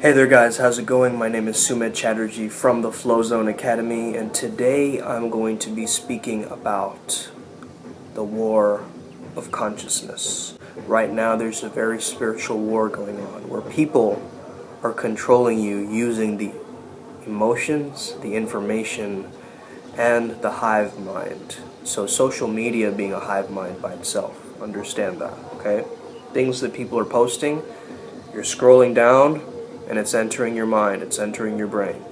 Hey there guys, how's it going? My name is Sumit Chatterjee from the Flow Zone Academy, and today I'm going to be speaking about the war of consciousness. Right now there's a very spiritual war going on where people are controlling you using the emotions, the information, and the hive mind. So social media being a hive mind by itself, understand that, okay? Things that people are posting, you're scrolling down, and it's entering your mind, it's entering your brain.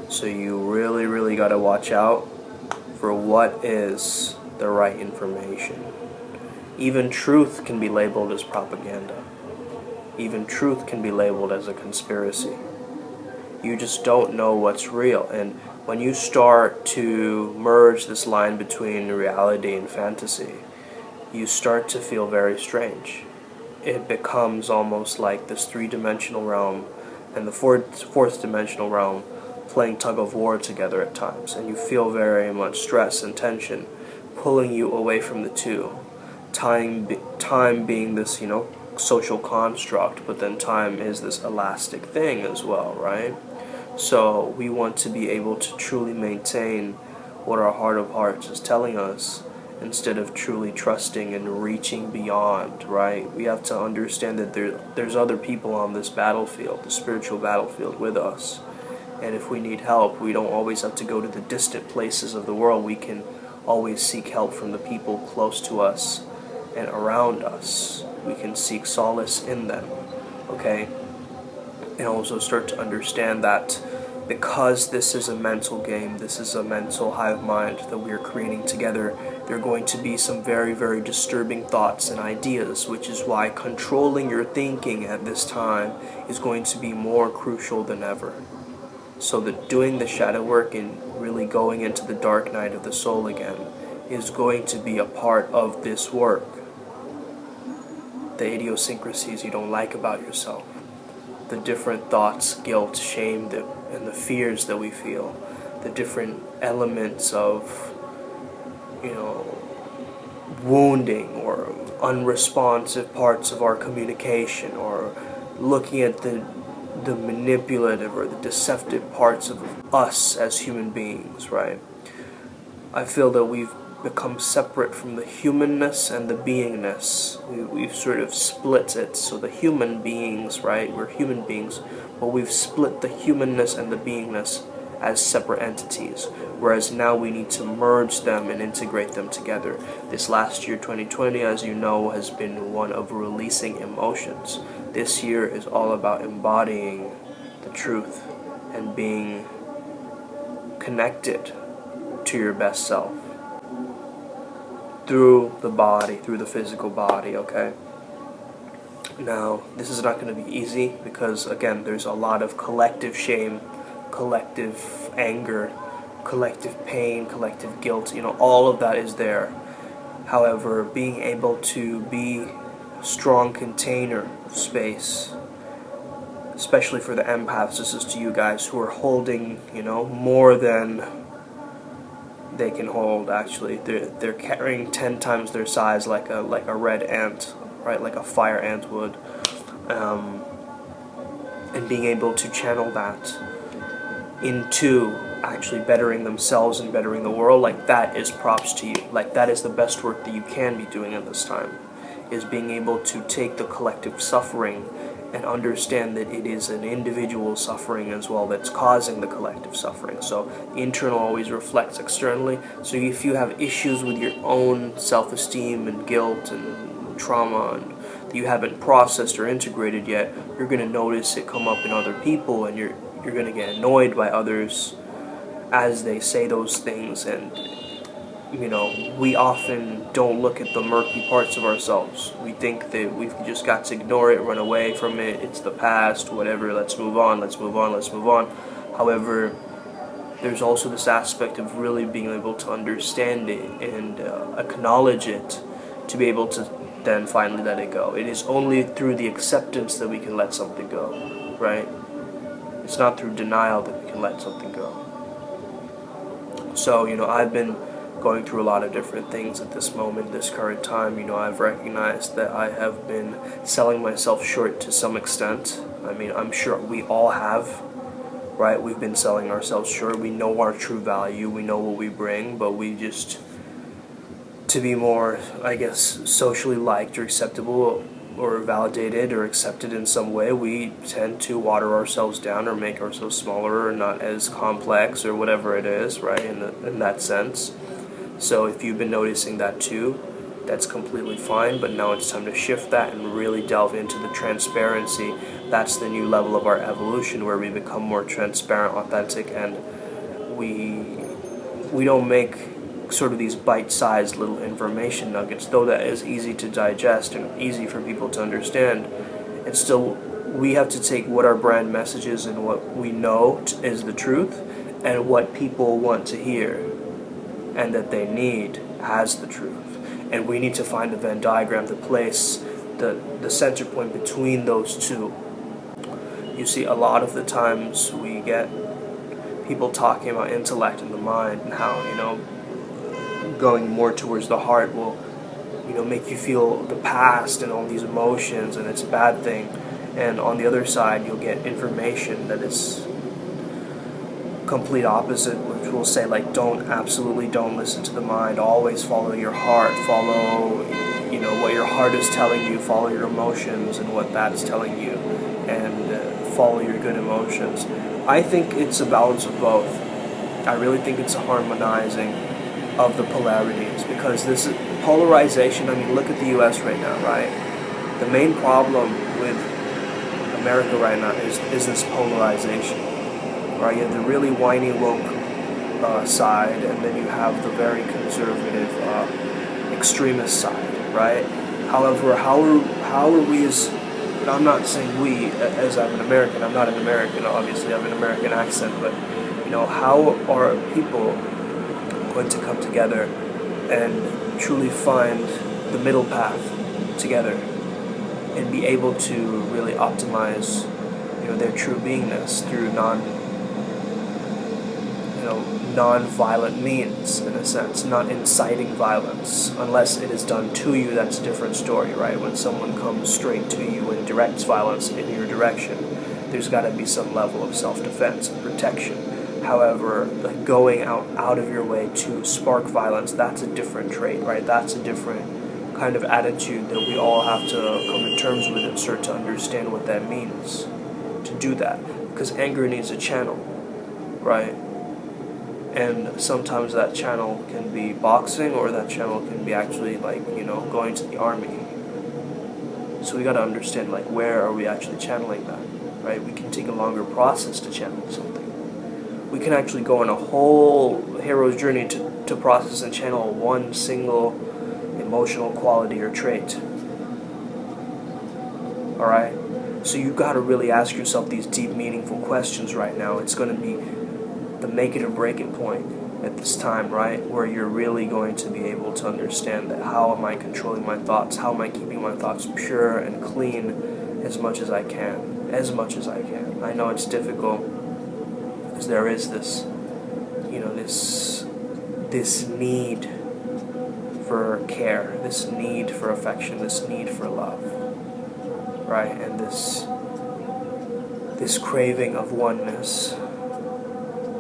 So you really got to watch out for what is the right information. Even truth can be labeled as propaganda. Even truth can be labeled as a conspiracy. You just don't know what's real. And when you start to merge this line between reality and fantasy, you start to feel very strange. It becomes almost like this three-dimensional realm and the fourth dimensional realm playing tug of war together at times, and you feel very much stress and tension pulling you away from the two. Time being this, social construct, but then time is this elastic thing as well, right? So we want to be able to truly maintain what our heart of hearts is telling us, instead of truly trusting and reaching beyond, right? We have to understand that there's other people on this battlefield, the spiritual battlefield, with us. And if we need help, we don't always have to go to the distant places of the world. We can always seek help from the people close to us and around us. We can seek solace in them, okay? And also start to understand that because this is a mental game, this is a mental hive mind that we are creating together, there are going to be some very disturbing thoughts and ideas, which is why controlling your thinking at this time is going to be more crucial than ever. So that doing the shadow work and really going into the dark night of the soul again is going to be a part of this work. The idiosyncrasies you don't like about yourself, the different thoughts, guilt, shame, and the fears that we feel, the different elements of, wounding or unresponsive parts of our communication, or looking at the manipulative or the deceptive parts of us as human beings, right? I feel that we've become separate from the humanness and the beingness. We've sort of split it. So the human beings, right? We're human beings, but we've split the humanness and the beingness as separate entities, whereas now we need to merge them and integrate them together. This last year, 2020, as you know, has been one of releasing emotions. This year is all about embodying the truth and being connected to your best self through the body, through the physical body, okay? Now, this is not going to be easy because, again, there's a lot of collective shame, collective anger, collective pain, collective guilt, all of that is there. However, being able to be a strong container of space, especially for the empaths, this is to you guys who are holding, more than they can hold. Actually, they're carrying 10 times their size, like a red ant, right? Like a fire ant would, and being able to channel that into actually bettering themselves and bettering the world, like that is props to you. Like that is the best work that you can be doing at this time, is being able to take the collective suffering and understand that it is an individual suffering as well that's causing the collective suffering. So the internal always reflects externally. So if you have issues with your own self-esteem and guilt and trauma and that you haven't processed or integrated yet, you're going to notice it come up in other people, and you're going to get annoyed by others as they say those things. And we often don't look at the murky parts of ourselves. We think that we've just got to ignore it, run away from it, it's the past, whatever, let's move on. However, there's also this aspect of really being able to understand it and acknowledge it, to be able to then finally let it go. It is only through the acceptance that we can let something go, right? It's not through denial that we can let something go. So, I've been going through a lot of different things at this moment, this current time. I've recognized that I have been selling myself short to some extent. I mean, I'm sure we all have, right? We've been selling ourselves short. We know our true value. We know what we bring, but we just, to be more, I guess, socially liked or acceptable or validated or accepted in some way, we tend to water ourselves down or make ourselves smaller or not as complex or whatever it is, right, in that sense. So if you've been noticing that too, that's completely fine, but now it's time to shift that and really delve into the transparency. That's the new level of our evolution, where we become more transparent, authentic, and we don't make sort of these bite-sized little information nuggets, though that is easy to digest and easy for people to understand. It's still, we have to take what our brand message is and what we know is the truth and what people want to hear and that they need as the truth. And we need to find a Venn diagram to place the center point between those two. You see, a lot of the times we get people talking about intellect and the mind and how, going more towards the heart will, make you feel the past and all these emotions, and it's a bad thing. And on the other side, you'll get information that is complete opposite, which will say, like, absolutely don't listen to the mind, always follow your heart, follow, what your heart is telling you, follow your emotions and what that's telling you, and follow your good emotions. I think it's a balance of both. I really think it's a harmonizing of the polarities, because this is polarization. I mean, look at the US right now, right? The main problem with America right now is this polarization, right? You have the really whiny woke side, and then you have the very conservative extremist side, right? However, how are we as, and I'm not saying we as I'm an American, I'm not an American, obviously I have an American accent, but how are people going to come together and truly find the middle path together and be able to really optimize their true beingness through non-violent means, in a sense, not inciting violence. Unless it is done to you, that's a different story, right? When someone comes straight to you and directs violence in your direction, there's got to be some level of self-defense and protection. However, like going out of your way to spark violence, that's a different trait, right? That's a different kind of attitude that we all have to come to terms with and start to understand what that means to do that. Because anger needs a channel, right? And sometimes that channel can be boxing, or that channel can be actually going to the army. So we got to understand, where are we actually channeling that, right? We can take a longer process to channel something. We can actually go on a whole hero's journey to process and channel one single emotional quality or trait. Alright? So you've got to really ask yourself these deep, meaningful questions right now. It's going to be the make it or break it point at this time, right? Where you're really going to be able to understand that how am I controlling my thoughts? How am I keeping my thoughts pure and clean as much as I can? As much as I can. I know it's difficult, because there is this, this need for care, this need for affection, this need for love, right? And this craving of oneness,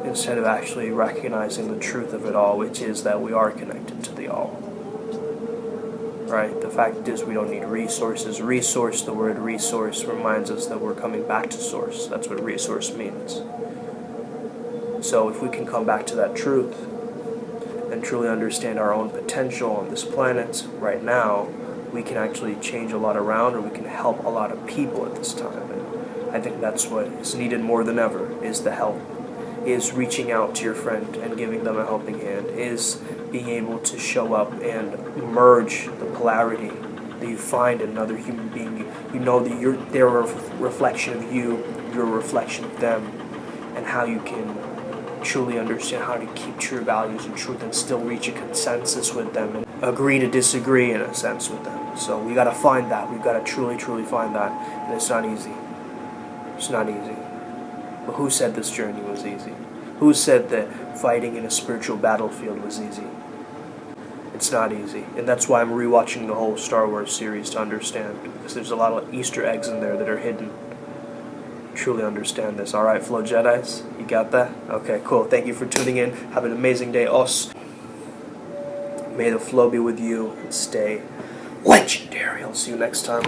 instead of actually recognizing the truth of it all, which is that we are connected to the all. Right? The fact is, we don't need resources. Resource, the word resource reminds us that we're coming back to source. That's what resource means. So if we can come back to that truth and truly understand our own potential on this planet right now, we can actually change a lot around, or we can help a lot of people at this time. And I think that's what is needed more than ever, is the help. Is reaching out to your friend and giving them a helping hand, is being able to show up and merge the polarity that you find in another human being. You know that they're a reflection of you, you're a reflection of them, and how you can truly understand how to keep true values and truth and still reach a consensus with them and agree to disagree in a sense with them. So we got to find that. We've got to truly find that, and it's not easy. It's not easy. But who said this journey was easy? Who said that fighting in a spiritual battlefield was easy? It's not easy. And that's why I'm rewatching the whole Star Wars series to understand, because there's a lot of Easter eggs in there that are hidden. truly understand this. Alright, Flow Jedis, you got that? Okay, cool. Thank you for tuning in. Have an amazing day, us. May the flow be with you and stay legendary. I'll see you next time.